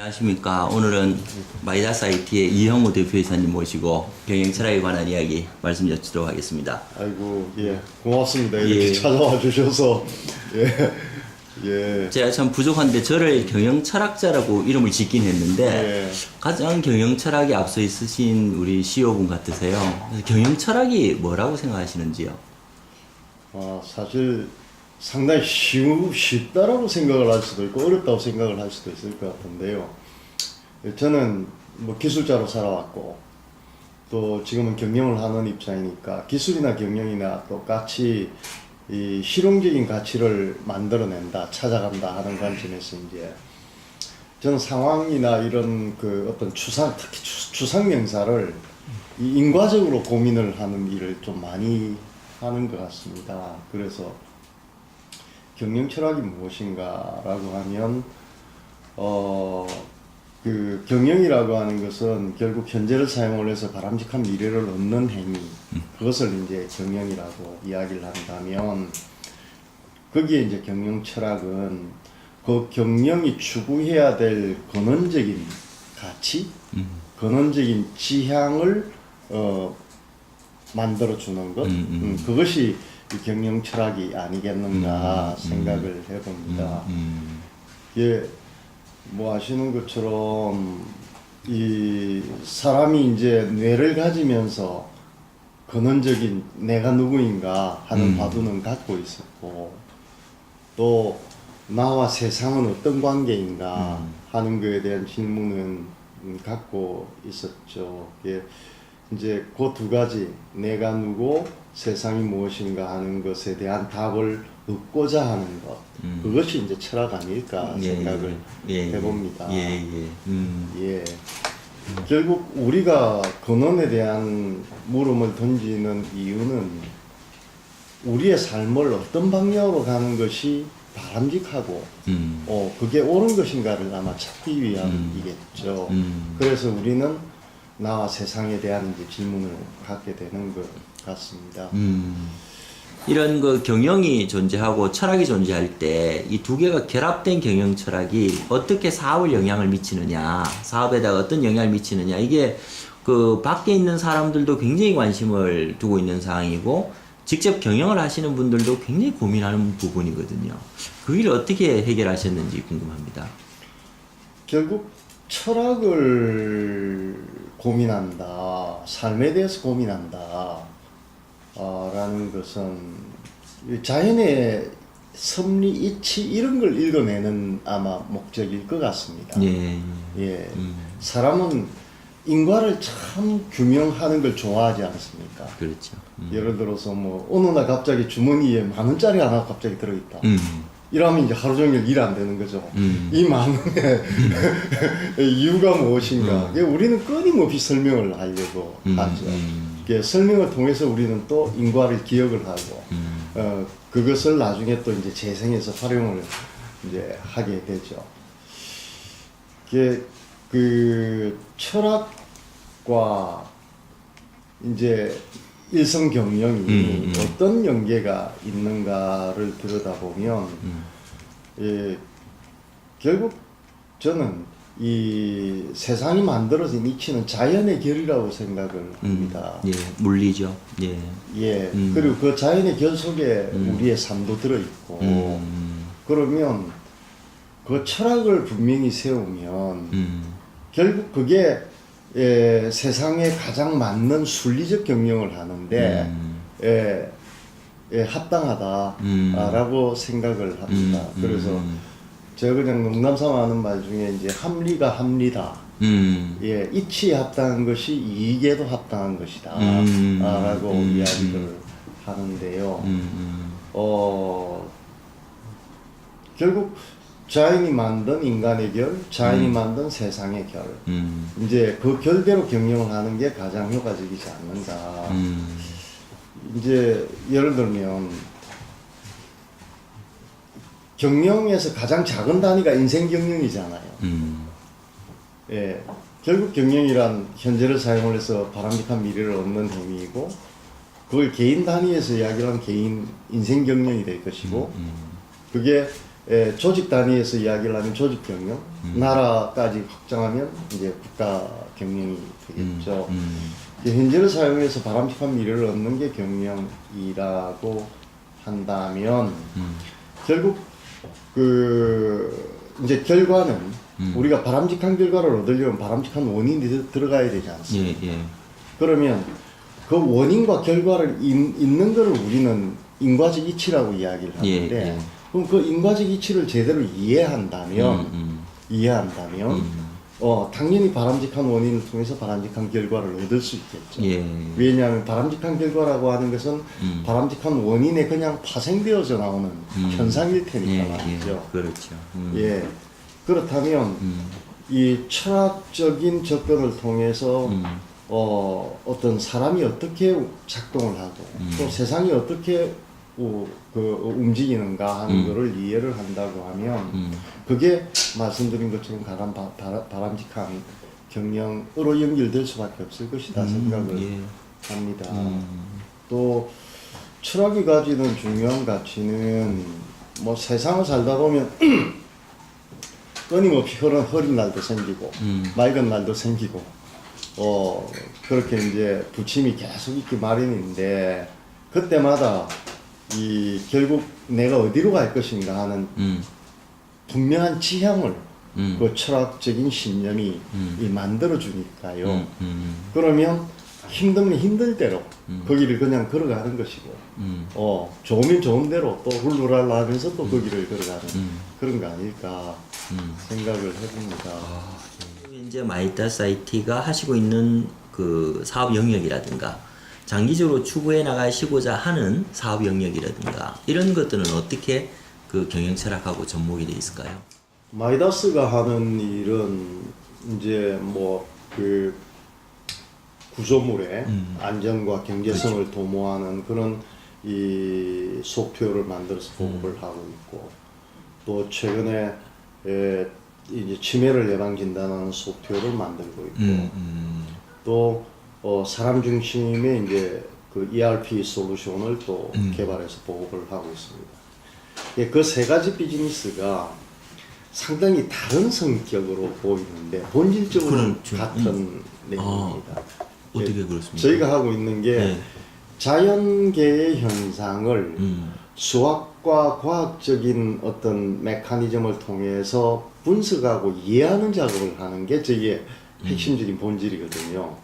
안녕하십니까. 오늘은 마이다스 IT의 이형우 대표이사님 모시고 경영 철학에 관한 이야기 말씀 여쭈도록 하겠습니다. 아이고, 예, 고맙습니다. 이렇게 예. 찾아와 주셔서. 예, 예. 제가 참 부족한데 저를 경영 철학자라고 이름을 짓긴 했는데 예. 가장 경영 철학에 앞서 있으신 우리 CEO분 같으세요. 그래서 경영 철학이 뭐라고 생각하시는지요? 사실 상당히 쉽다라고 생각을 할 수도 있고 어렵다고 생각을 할 수도 있을 것 같은데요. 저는 뭐 기술자로 살아왔고 또 지금은 경영을 하는 입장이니까 기술이나 경영이나 똑같이 이 실용적인 가치를 만들어낸다, 찾아간다 하는 관점에서 이제 저는 상황이나 이런 그 어떤 특히 추상 명사를 이 인과적으로 고민을 하는 일을 좀 많이 하는 것 같습니다. 그래서 경영 철학이 무엇인가라고 하면 그 경영이라고 하는 것은 결국 현재를 사용을 해서 바람직한 미래를 얻는 행위, 그것을 이제 경영이라고 이야기를 한다면 거기에 이제 경영 철학은 그 경영이 추구해야 될 근원적인 가치, 근원적인 지향을 만들어주는 것, 그것이 이 경영 철학이 아니겠는가 생각을 해봅니다. 예, 뭐 아시는 것처럼 이 사람이 이제 뇌를 가지면서 근원적인 내가 누구인가 하는 화두는 갖고 있었고 또 나와 세상은 어떤 관계인가 하는 것에 대한 질문은 갖고 있었죠. 예, 이제 그 두 가지 내가 누구 세상이 무엇인가 하는 것에 대한 답을 얻고자 하는 것, 그것이 이제 철학 아닐까 생각을 해봅니다. 예. 결국 우리가 근원에 대한 물음을 던지는 이유는 우리의 삶을 어떤 방향으로 가는 것이 바람직하고 그게 옳은 것인가를 아마 찾기 위함이겠죠. 그래서 우리는 나와 세상에 대한 이제 질문을 갖게 되는 것 같습니다. 이런 그 경영이 존재하고 철학이 존재할 때 이 두 개가 결합된 경영 철학이 어떻게 사업을 영향을 미치느냐, 사업에다가 어떤 영향을 미치느냐, 이게 그 밖에 있는 사람들도 굉장히 관심을 두고 있는 상황이고 직접 경영을 하시는 분들도 굉장히 고민하는 부분이거든요. 그 일을 어떻게 해결하셨는지 궁금합니다. 결국 철학을 고민한다, 삶에 대해서 고민한다 라는 것은 자연의 섭리, 이치 이런 걸 읽어내는 아마 목적일 것 같습니다. 예. 사람은 인과를 참 규명하는 걸 좋아하지 않습니까? 그렇죠. 예를 들어서 뭐 어느 날 갑자기 주머니에 10,000원짜리 하나 갑자기 들어있다. 이러면 이제 하루 종일 일 안 되는 거죠. 이 많은의 이유가 무엇인가? 우리는 끊임없이 설명을 하려고 하죠. 설명을 통해서 우리는 또 인과를 기억을 하고, 그것을 나중에 또 이제 재생해서 활용을 이제 하게 되죠. 그 철학과 이제 일성 경영이 어떤 연계가 있는가를 들여다보면 예, 결국 저는 이 세상이 만들어진 이치는 자연의 결이라고 생각을 합니다. 예, 물리죠. 예. 예, 그리고 그 자연의 결 속에 우리의 삶도 들어있고 그러면 그 철학을 분명히 세우면 결국 그게 세상에 가장 맞는 순리적 경영을 하는데 합당하다라고 생각을 합니다. 그래서 제가 그냥 농담삼아 하는 말 중에 이제 합리가 합리다. 예, 이치에 합당한 것이 이익에도 합당한 것이다. 라고 이야기를 하는데요. 결국 자연이 만든 인간의 결, 자연이 만든 세상의 결. 이제 그 결대로 경영을 하는 게 가장 효과적이지 않는가. 이제 예를 들면 경영에서 가장 작은 단위가 인생 경영이잖아요. 예, 결국 경영이란 현재를 사용을 해서 바람직한 미래를 얻는 행위이고 그걸 개인 단위에서 이야기하는 개인 인생 경영이 될 것이고 그게 조직 단위에서 이야기를 하면 조직 경영, 나라까지 확장하면 이제 국가 경영이 되겠죠. 현재를 사용해서 바람직한 미래를 얻는 게 경영이라고 한다면 결국 이제 결과는 우리가 바람직한 결과를 얻으려면 바람직한 원인이 들어가야 되지 않습니까? 예, 예. 그러면 그 원인과 결과를 있는 것을 우리는 인과적 이치라고 이야기를 하는데 예, 예. 그럼 그 인과적 이치를 제대로 이해한다면 당연히 바람직한 원인을 통해서 바람직한 결과를 얻을 수 있겠죠. 예. 왜냐하면 바람직한 결과라고 하는 것은 바람직한 원인에 그냥 파생되어져 나오는 현상일 테니까 말이죠. 그렇죠. 예. 그렇다면 이 철학적인 접근을 통해서 어떤 사람이 어떻게 작동을 하고 또 세상이 어떻게 움직이는가 하는 거를 이해를 한다고 하면 그게 말씀드린 것처럼 가장 바람직한 경영으로 연결될 수밖에 없을 것이다 생각을 합니다. 또 철학이 가지는 중요한 가치는 뭐 세상을 살다 보면 끊임없이 흐린 날도 생기고 맑은 날도 생기고 그렇게 이제 부침이 계속 있기 마련인데 그때마다 결국 내가 어디로 갈 것인가 하는 분명한 지향을 그 철학적인 신념이 만들어 주니까요. 그러면 힘들면 힘들 대로 거기를 그냥 걸어가는 것이고 좋으면 좋은 대로 또 훌루랄라 하면서 또 거기를 걸어가는 그런 거 아닐까 생각을 해봅니다. 이제 마이다스 IT가 하시고 있는 그 사업 영역이라든가 장기적으로 추구해 나가시고자 하는 사업 영역이라든가 이런 것들은 어떻게 그 경영 철학하고 접목이 돼 있을까요? 마이다스가 하는 일은 이제 뭐 그 구조물의 안전과 경제성을 도모하는 그런 이 소프트웨어를 만들어서 보급을 하고 있고 또 최근에 이제 치매를 예방 진단하는 소프트웨어를 만들고 있고 또 사람 중심의 이제 그 ERP 솔루션을 또 개발해서 보급을 하고 있습니다. 그 세 가지 비즈니스가 상당히 다른 성격으로 보이는데 본질적으로는 같은 내용입니다. 어떻게 그렇습니까? 저희가 하고 있는 게 자연계의 현상을 수학과 과학적인 어떤 메커니즘을 통해서 분석하고 이해하는 작업을 하는 게 저희의 핵심적인 본질이거든요.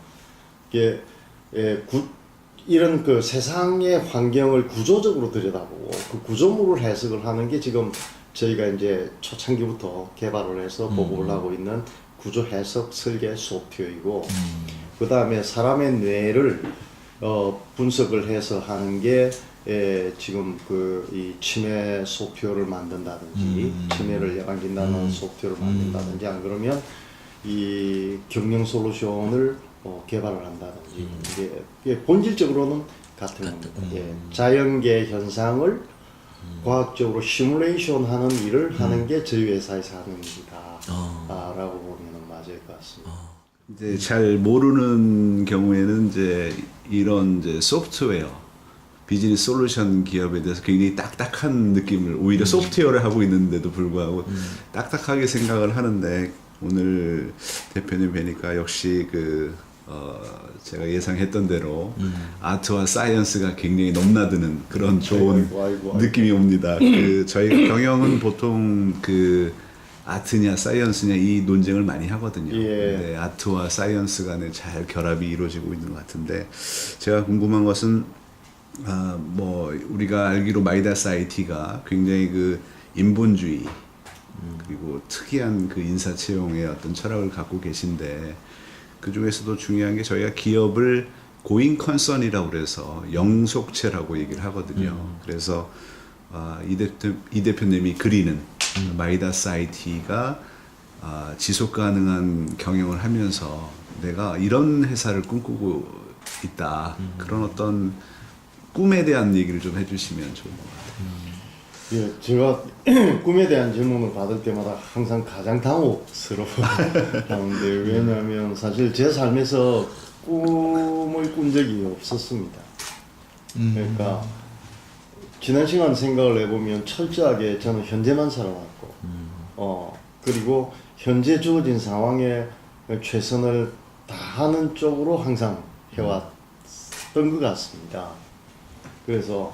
이런 그 세상의 환경을 구조적으로 들여다보고 그 구조물을 해석을 하는 게 지금 저희가 이제 초창기부터 개발을 해서 보급을 하고 있는 구조 해석 설계 소프트웨어이고 그 다음에 사람의 뇌를 분석을 해서 하는 게 지금 이 치매 소프트웨어를 만든다든지 치매를 예방 진단하는 소프트웨어를 만든다든지 안 그러면 이 경영 솔루션을 개발을 한다든지 이게 본질적으로는 같은 겁니다. 자연계 현상을 과학적으로 시뮬레이션 하는 일을 하는 게 저희 회사에서 하는 일이다 라고 보면 맞을 것 같습니다. 이제 잘 모르는 경우에는 이제 이런 이제 소프트웨어 비즈니스 솔루션 기업에 대해서 굉장히 딱딱한 느낌을 오히려 소프트웨어를 하고 있는데도 불구하고 딱딱하게 생각을 하는데 오늘 대표님 뵈니까 역시 제가 예상했던 대로 아트와 사이언스가 굉장히 넘나드는 그런 좋은 아이고. 느낌이 옵니다. 저희 경영은 보통 아트냐 사이언스냐 이 논쟁을 많이 하거든요. 근데 아트와 사이언스 간에 잘 결합이 이루어지고 있는 것 같은데 제가 궁금한 것은 뭐 우리가 알기로 마이다스 IT가 굉장히 인본주의 그리고 특이한 인사 채용의 어떤 철학을 갖고 계신데 그 중에서도 중요한 게 저희가 기업을 고잉 컨선이라고 그래서 영속체라고 얘기를 하거든요. 그래서 이 대표님이 그리는 마이다스 IT가 지속 가능한 경영을 하면서 내가 이런 회사를 꿈꾸고 있다. 그런 어떤 꿈에 대한 얘기를 좀 해주시면 좋을 것 같아요. 예, 제가 꿈에 대한 질문을 받을 때마다 항상 가장 당혹스러워하는데 왜냐하면 사실 제 삶에서 꿈을 꾼 적이 없었습니다. 그러니까 지난 시간 생각을 해보면 철저하게 저는 현재만 살아왔고, 그리고 현재 주어진 상황에 최선을 다하는 쪽으로 항상 해왔던 것 같습니다. 그래서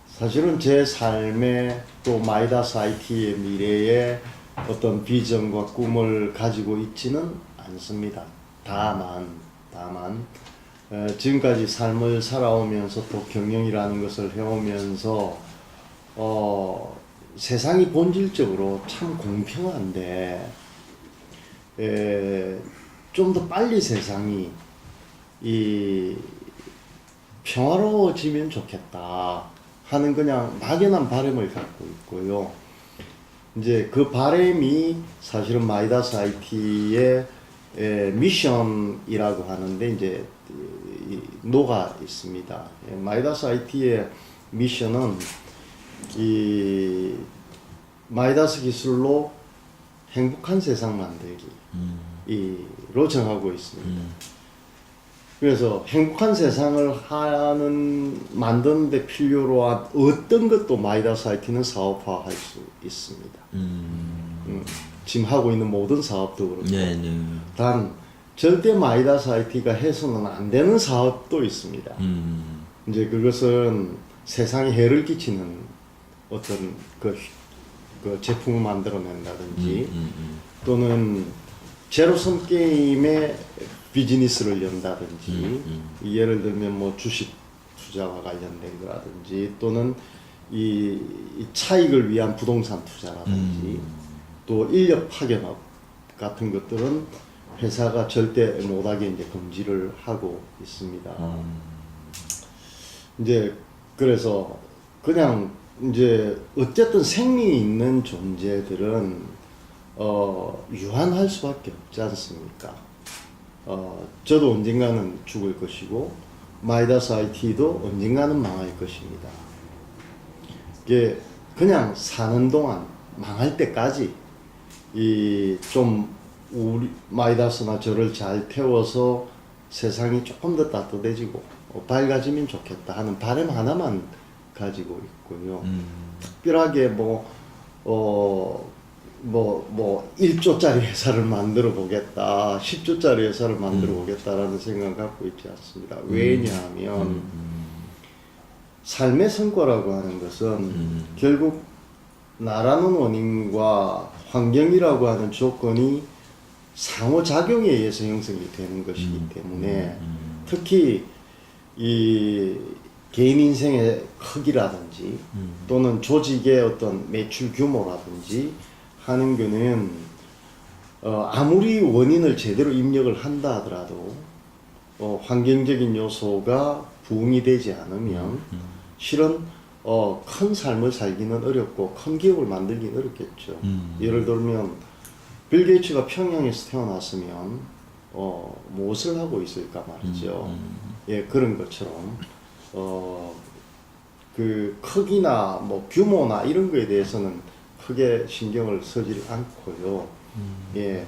사실은 제 삶의 또 마이다스 IT의 미래에 어떤 비전과 꿈을 가지고 있지는 않습니다. 다만 지금까지 삶을 살아오면서 또 경영이라는 것을 해오면서 세상이 본질적으로 참 공평한데 좀 더 빨리 세상이 평화로워지면 좋겠다 하는 그냥 막연한 바람을 갖고 있고요. 이제 그 바람이 사실은 마이다스 IT의 미션이라고 하는데 이제 녹아 있습니다. 마이다스 IT의 미션은 이 마이다스 기술로 행복한 세상 만들기로 정하고 있습니다. 그래서 행복한 세상을 만드는 데 필요로 한 어떤 것도 마이다스 IT는 사업화할 수 있습니다. 지금 하고 있는 모든 사업도 그렇고. 네네. 단 절대 마이다스 IT가 해서는 안 되는 사업도 있습니다. 이제 그것은 세상에 해를 끼치는 어떤 그 제품을 만들어낸다든지 또는 제로섬 게임의 비즈니스를 연다든지 예를 들면 뭐 주식 투자와 관련된 거라든지 또는 이 차익을 위한 부동산 투자라든지 또 인력 파견업 같은 것들은 회사가 절대 못하게 이제 금지를 하고 있습니다. 이제 그래서 그냥 이제 어쨌든 생명이 있는 존재들은 유한할 수밖에 없지 않습니까? 저도 언젠가는 죽을 것이고 마이다스 IT도 언젠가는 망할 것입니다. 이게 그냥 사는 동안 망할 때까지 좀 우리 마이다스나 저를 잘 태워서 세상이 조금 더 따뜻해지고 밝아지면 좋겠다 하는 바람 하나만 가지고 있고요. 특별하게 1조짜리 회사를 만들어 보겠다, 10조짜리 회사를 만들어 보겠다라는 생각을 갖고 있지 않습니다. 왜냐하면 삶의 성과라고 하는 것은 결국 나라는 원인과 환경이라고 하는 조건이 상호작용에 의해서 형성이 되는 것이기 때문에 특히 이 개인 인생의 크기라든지 또는 조직의 어떤 매출 규모라든지 하는 거는 아무리 원인을 제대로 입력을 한다 하더라도 환경적인 요소가 부응이 되지 않으면 실은 큰 삶을 살기는 어렵고 큰 기업을 만들기는 어렵겠죠. 예를 들면 빌 게이츠가 평양에서 태어났으면 무엇을 하고 있을까 말이죠. 예, 그런 것처럼 그 크기나 뭐 규모나 이런 거에 대해서는 크게 신경을 쓰지 않고요. 예.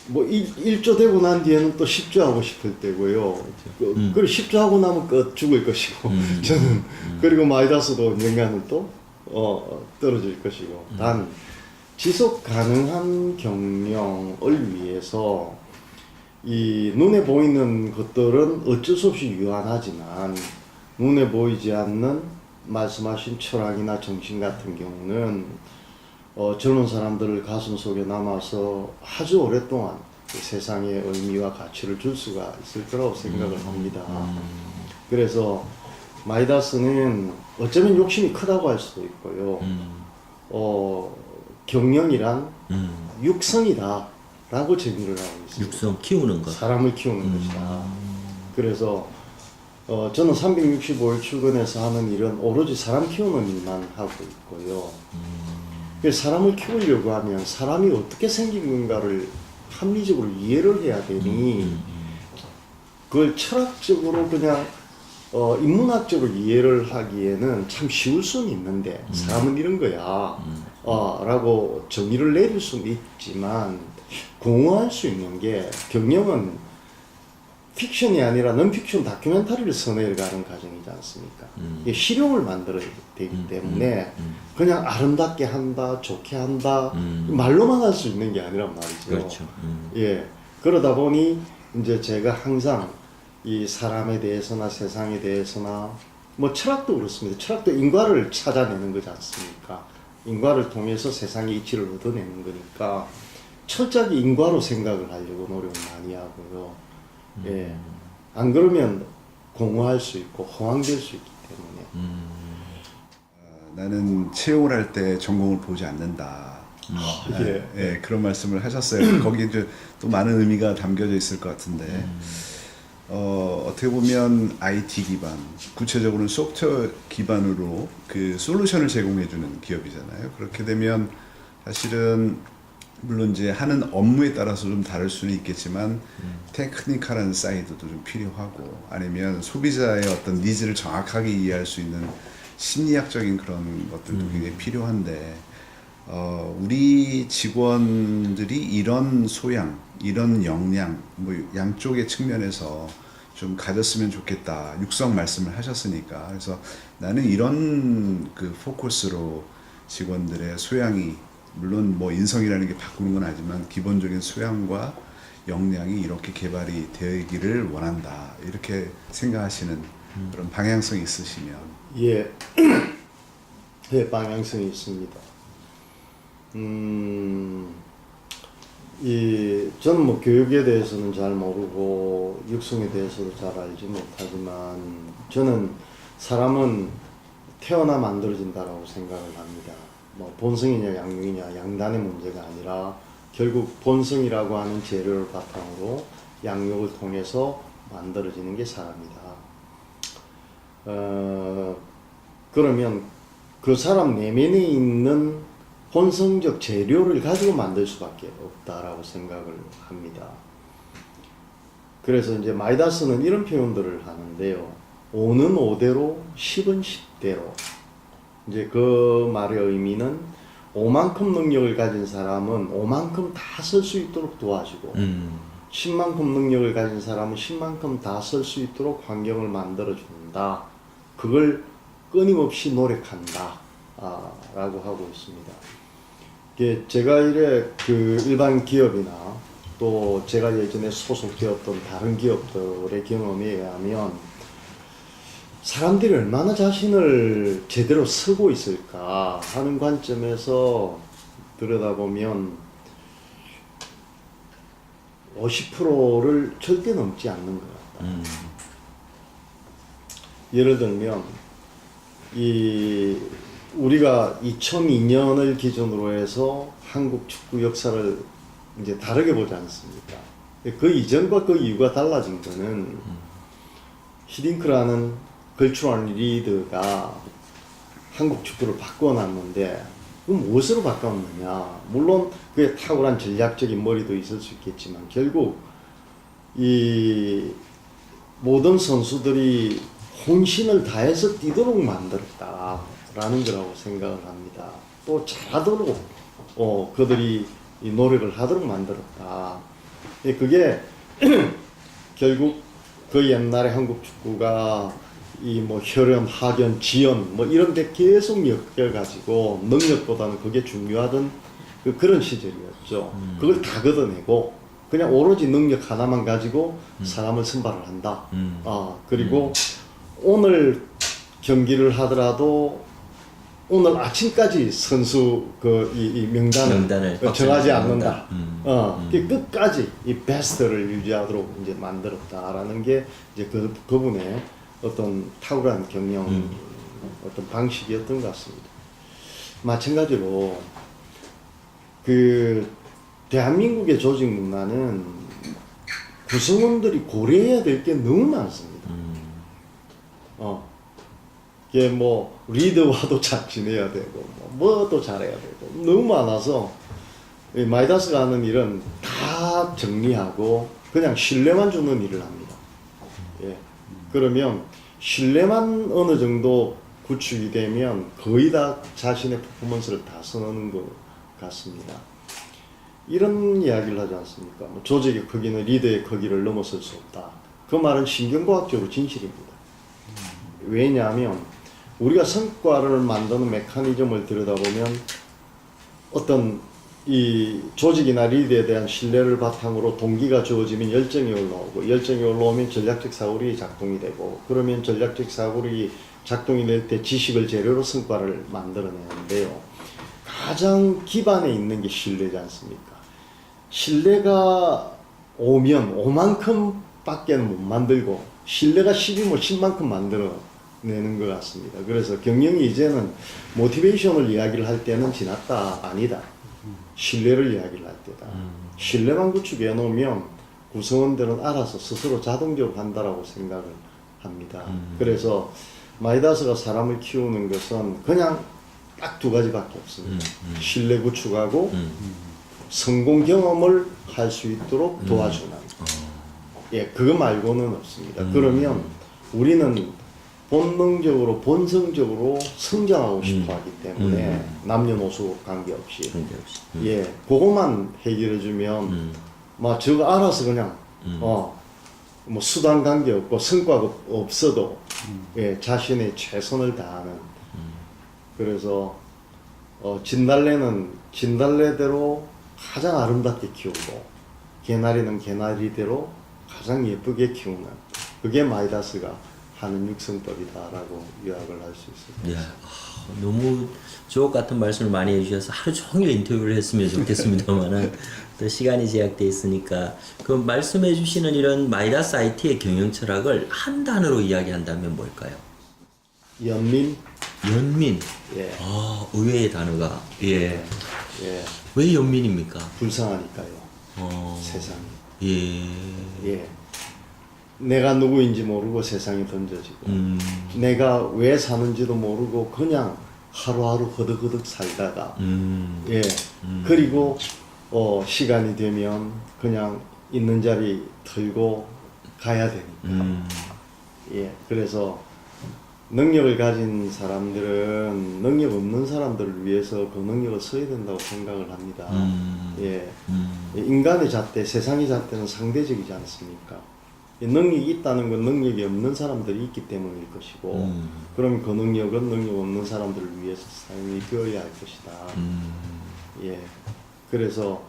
뭐 1조 되고 난 뒤에는 또 10조 하고 싶을 때고요. 그리고 10조 하고 나면 죽을 것이고 저는 그리고 마이다스도 언젠가는 또 떨어질 것이고 단 지속 가능한 경영을 위해서 이 눈에 보이는 것들은 어쩔 수 없이 유한하지만 눈에 보이지 않는 말씀하신 철학이나 정신 같은 경우는 젊은 사람들을 가슴 속에 남아서 아주 오랫동안 세상에 의미와 가치를 줄 수가 있을 거라고 생각을 합니다. 그래서 마이다스는 어쩌면 욕심이 크다고 할 수도 있고요. 경영이란 육성이다 라고 정의를 하고 있습니다. 육성 키우는 것. 사람을 키우는 것이다. 그래서 저는 365일 출근해서 하는 일은 오로지 사람 키우는 일만 하고 있고요. 사람을 키우려고 하면 사람이 어떻게 생긴 건가를 합리적으로 이해를 해야 되니 그걸 철학적으로 그냥 인문학적으로 이해를 하기에는 참 쉬울 수는 있는데 사람은 이런 거야 라고 정의를 내릴 수는 있지만 공허할 수 있는 게 경영은 픽션이 아니라 non-픽션 다큐멘터리를 써내려가는 과정이지 않습니까? 이게 실용을 만들어야 되기 때문에 그냥 아름답게 한다, 좋게 한다 말로만 할 수 있는 게 아니란 말이죠. 그렇죠. 예, 그러다 보니 이제 제가 항상 이 사람에 대해서나 세상에 대해서나 뭐 철학도 그렇습니다. 철학도 인과를 찾아내는 거지 않습니까? 인과를 통해서 세상의 이치를 얻어내는 거니까 철저하게 인과로 생각을 하려고 노력을 많이 하고요. 예, 안 그러면 공허할 수 있고 허황될 수 있기 때문에. 나는 채용을 할 때 전공을 보지 않는다. 예. 예, 그런 말씀을 하셨어요. 거기에 이제 또 많은 의미가 담겨져 있을 것 같은데 어떻게 보면 IT 기반, 구체적으로는 소프트웨어 기반으로 그 솔루션을 제공해주는 기업이잖아요. 그렇게 되면 사실은 물론 이제 하는 업무에 따라서 좀 다를 수는 있겠지만 테크니컬한 사이드도 좀 필요하고 아니면 소비자의 어떤 니즈를 정확하게 이해할 수 있는 심리학적인 그런 것들도 굉장히 필요한데 우리 직원들이 이런 소양, 이런 역량, 뭐 양쪽의 측면에서 좀 가졌으면 좋겠다. 육성 말씀을 하셨으니까. 그래서 나는 이런 그 포커스로 직원들의 소양이 물론 뭐 인성이라는 게 바꾸는 건 아니지만 기본적인 소양과 역량이 이렇게 개발이 되기를 원한다. 이렇게 생각하시는 그런 방향성이 있으시면 예, 예, 방향성이 있습니다. 저는 뭐 교육에 대해서는 잘 모르고 육성에 대해서도 잘 알지 못하지만 저는 사람은 태어나 만들어진다라고 생각을 합니다. 뭐 본성이냐 양육이냐 양단의 문제가 아니라 결국 본성이라고 하는 재료를 바탕으로 양육을 통해서 만들어지는 게 사람이다. 그러면 그 사람 내면에 있는 본성적 재료를 가지고 만들 수밖에 없다라고 생각을 합니다. 그래서 이제 마이다스는 이런 표현들을 하는데요. 5는 5대로 10은 10대로. 이제 그 말의 의미는 5만큼 능력을 가진 사람은 5만큼 다 쓸 수 있도록 도와주고 10만큼 능력을 가진 사람은 10만큼 다 쓸 수 있도록 환경을 만들어준다. 그걸 끊임없이 노력한다. 라고 하고 있습니다. 제가 이래 그 일반 기업이나 또 제가 예전에 소속되었던 다른 기업들의 경험에 의하면 사람들이 얼마나 자신을 제대로 쓰고 있을까 하는 관점에서 들여다보면 50%를 절대 넘지 않는 것 같다. 예를 들면 우리가 2002년을 기준으로 해서 한국 축구 역사를 이제 다르게 보지 않습니까? 그 이전과 그 이후가 달라진 거는 히딩크라는 걸추럴 리드가 한국 축구를 바꿔놨는데 그 무엇으로 바꿨느냐? 물론 그에 탁월한 전략적인 머리도 있을 수 있겠지만 결국 이 모든 선수들이 혼신을 다해서 뛰도록 만들었다라는 거라고 생각을 합니다. 또 잘하도록 그들이 이 노력을 하도록 만들었다. 그게 결국 그 옛날에 한국 축구가 이 뭐 혈연, 학연, 지연 뭐 이런 데 계속 엮여가지고 능력보다는 그게 중요하던 그런 시절이었죠. 그걸 다 걷어내고 그냥 오로지 능력 하나만 가지고 사람을 선발을 한다. 그리고 오늘 경기를 하더라도 오늘 아침까지 선수 이 명단을 정하지 않는다. 끝까지 이 베스트를 유지하도록 이제 만들었다라는 게 이제 그분의 어떤 탁월한 경영 어떤 방식이었던 것 같습니다. 마찬가지로 그 대한민국의 조직 문화는 구성원들이 고려해야 될 게 너무 많습니다. 이게 뭐 리더와도 잘 지내야 되고 뭐도 잘해야 되고 너무 많아서 마이다스가 하는 일은 다 정리하고 그냥 신뢰만 주는 일을 합니다. 예. 그러면 신뢰만 어느 정도 구축이 되면 거의 다 자신의 퍼포먼스를 다 써놓는 것 같습니다. 이런 이야기를 하지 않습니까? 뭐 조직의 크기는 리더의 크기를 넘어설 수 없다. 그 말은 신경과학적으로 진실입니다. 왜냐하면 우리가 성과를 만드는 메커니즘을 들여다보면 어떤 이 조직이나 리드에 대한 신뢰를 바탕으로 동기가 주어지면 열정이 올라오고, 열정이 올라오면 전략적 사고력이 작동이 되고, 그러면 전략적 사고력이 작동이 될 때 지식을 재료로 성과를 만들어내는데요. 가장 기반에 있는 게 신뢰지 않습니까? 신뢰가 오면 5만큼 밖에 못 만들고, 신뢰가 10이면 10만큼 만들어내는 것 같습니다. 그래서 경영이 이제는 모티베이션을 이야기를 할 때는 지났다, 아니다. 신뢰를 이야기를 할 때다. 신뢰만 구축해 놓으면 구성원들은 알아서 스스로 자동적으로 한다라고 생각을 합니다. 그래서 마이다스가 사람을 키우는 것은 그냥 딱 두 가지밖에 없습니다. 신뢰 구축하고 성공 경험을 할 수 있도록 도와주는. 예, 그거 말고는 없습니다. 그러면 우리는 본능적으로, 본성적으로 성장하고 싶어 하기 때문에 남녀노소 관계없이. 예, 그것만 해결해주면, 막 저거 알아서 그냥, 뭐 수단 관계없고 성과가 없어도, 예, 자신의 최선을 다하는. 그래서, 진달래는 진달래대로 가장 아름답게 키우고, 개나리는 개나리대로 가장 예쁘게 키우는. 그게 마이다스가 하는 육성법이다라고 요약을 할 수 있습니다. 예, 너무 주옥 같은 말씀을 많이 해주셔서 하루 종일 인터뷰를 했으면 좋겠습니다만은 또 시간이 제약돼 있으니까 그 말씀해 주시는 이런 마이다스 IT의 경영 철학을 한 단어로 이야기한다면 뭘까요? 연민? 연민. 예. 아, 의외의 단어가. 예. 예. 왜 연민입니까? 불쌍하니까요. 세상이. 예. 예. 내가 누구인지 모르고 세상에 던져지고, 내가 왜 사는지도 모르고 그냥 하루하루 허덕허덕 살다가, 예. 그리고, 시간이 되면 그냥 있는 자리 털고 가야 되니까. 예. 그래서 능력을 가진 사람들은 능력 없는 사람들을 위해서 그 능력을 써야 된다고 생각을 합니다. 예. 인간의 잣대, 세상의 잣대는 상대적이지 않습니까? 능력이 있다는 건 능력이 없는 사람들이 있기 때문일 것이고, 그럼 그 능력은 능력 없는 사람들을 위해서 사용이 되어야 할 것이다. 예. 그래서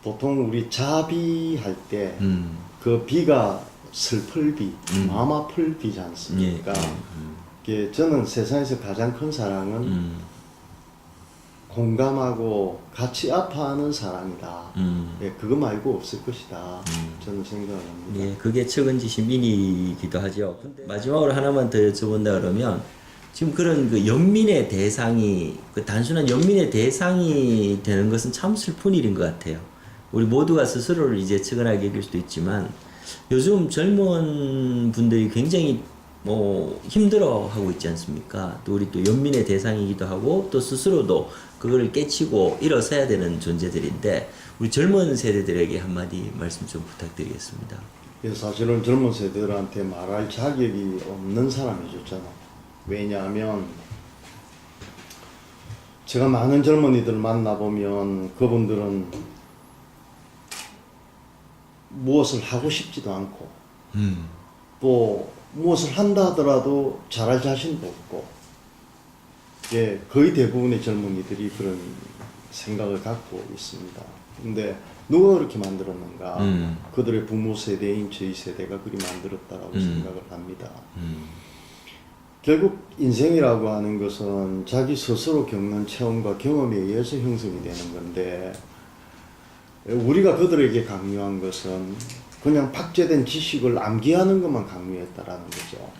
보통 우리 자비할 때, 그 비가 슬플 비, 마음 아플 비지 않습니까? 저는 세상에서 가장 큰 사랑은 공감하고 같이 아파하는 사랑이다. 예, 그거 말고 없을 것이다. 저는 생각을 합니다. 예, 그게 측은지심 인이기도 하죠. 근데 마지막으로 하나만 더 여쭤본다 그러면 지금 그런 그 연민의 대상이 그 단순한 연민의 대상이 되는 것은 참 슬픈 일인 것 같아요. 우리 모두가 스스로를 이제 측은하게 여길 수도 있지만 요즘 젊은 분들이 굉장히 힘들어하고 있지 않습니까? 또 우리 또 연민의 대상이기도 하고 또 스스로도 그거를 깨치고 일어서야 되는 존재들인데 우리 젊은 세대들에게 한마디 말씀 좀 부탁드리겠습니다. 사실은 젊은 세대들한테 말할 자격이 없는 사람이죠. 왜냐하면 제가 많은 젊은이들 만나보면 그분들은 무엇을 하고 싶지도 않고 또 무엇을 한다 하더라도 잘할 자신도 없고, 예, 거의 대부분의 젊은이들이 그런 생각을 갖고 있습니다. 근데 누가 그렇게 만들었는가? 그들의 부모 세대인 저희 세대가 그리 만들었다라고 생각을 합니다. 결국 인생이라고 하는 것은 자기 스스로 겪는 체험과 경험에 의해서 형성이 되는 건데, 우리가 그들에게 강요한 것은 그냥 박제된 지식을 암기하는 것만 강요했다라는 거죠.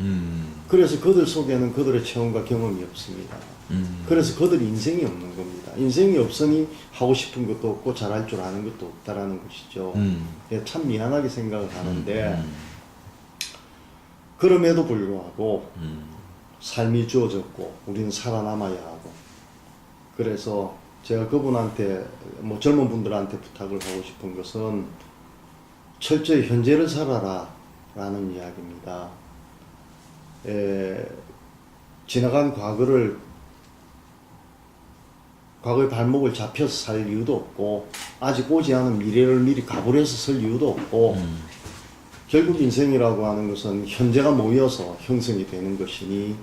그래서 그들 속에는 그들의 체험과 경험이 없습니다. 그래서 그들 인생이 없는 겁니다. 인생이 없으니 하고 싶은 것도 없고 잘할 줄 아는 것도 없다라는 것이죠. 참 미안하게 생각을 하는데 그럼에도 불구하고 삶이 주어졌고 우리는 살아남아야 하고, 그래서 제가 그분한테 젊은 분들한테 부탁을 하고 싶은 것은 철저히 현재를 살아라 라는 이야기입니다. 지나간 과거의 발목을 잡혀서 살 이유도 없고 아직 오지 않은 미래를 미리 가불해서 설 이유도 없고 결국 인생이라고 하는 것은 현재가 모여서 형성이 되는 것이니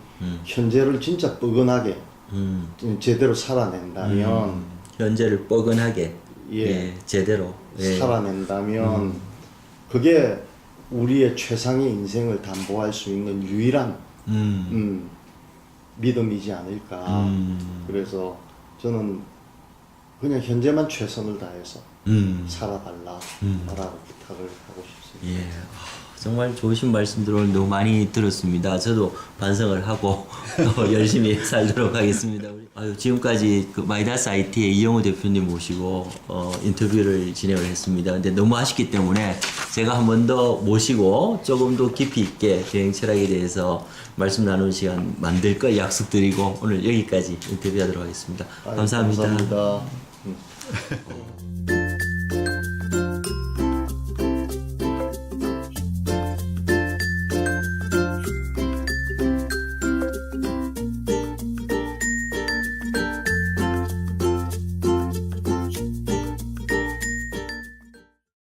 현재를 진짜 뻐근하게 제대로 살아낸다면 현재를 뻐근하게 예. 제대로 살아낸다면 그게 우리의 최상의 인생을 담보할 수 있는 유일한 믿음이지 않을까. 그래서 저는 그냥 현재만 최선을 다해서 살아달라라고 부탁을 하고 싶습니다. 예. 정말 좋으신 말씀들 오늘 너무 많이 들었습니다. 저도 반성을 하고 열심히 살도록 하겠습니다. 지금까지 그 마이다스 IT의 이영호 대표님 모시고 인터뷰를 진행을 했습니다. 근데 너무 아쉽기 때문에 제가 한 번 더 모시고 조금 더 깊이 있게 경영 철학에 대해서 말씀 나누는 시간 만들 걸 약속드리고 오늘 여기까지 인터뷰하도록 하겠습니다. 감사합니다. 감사합니다.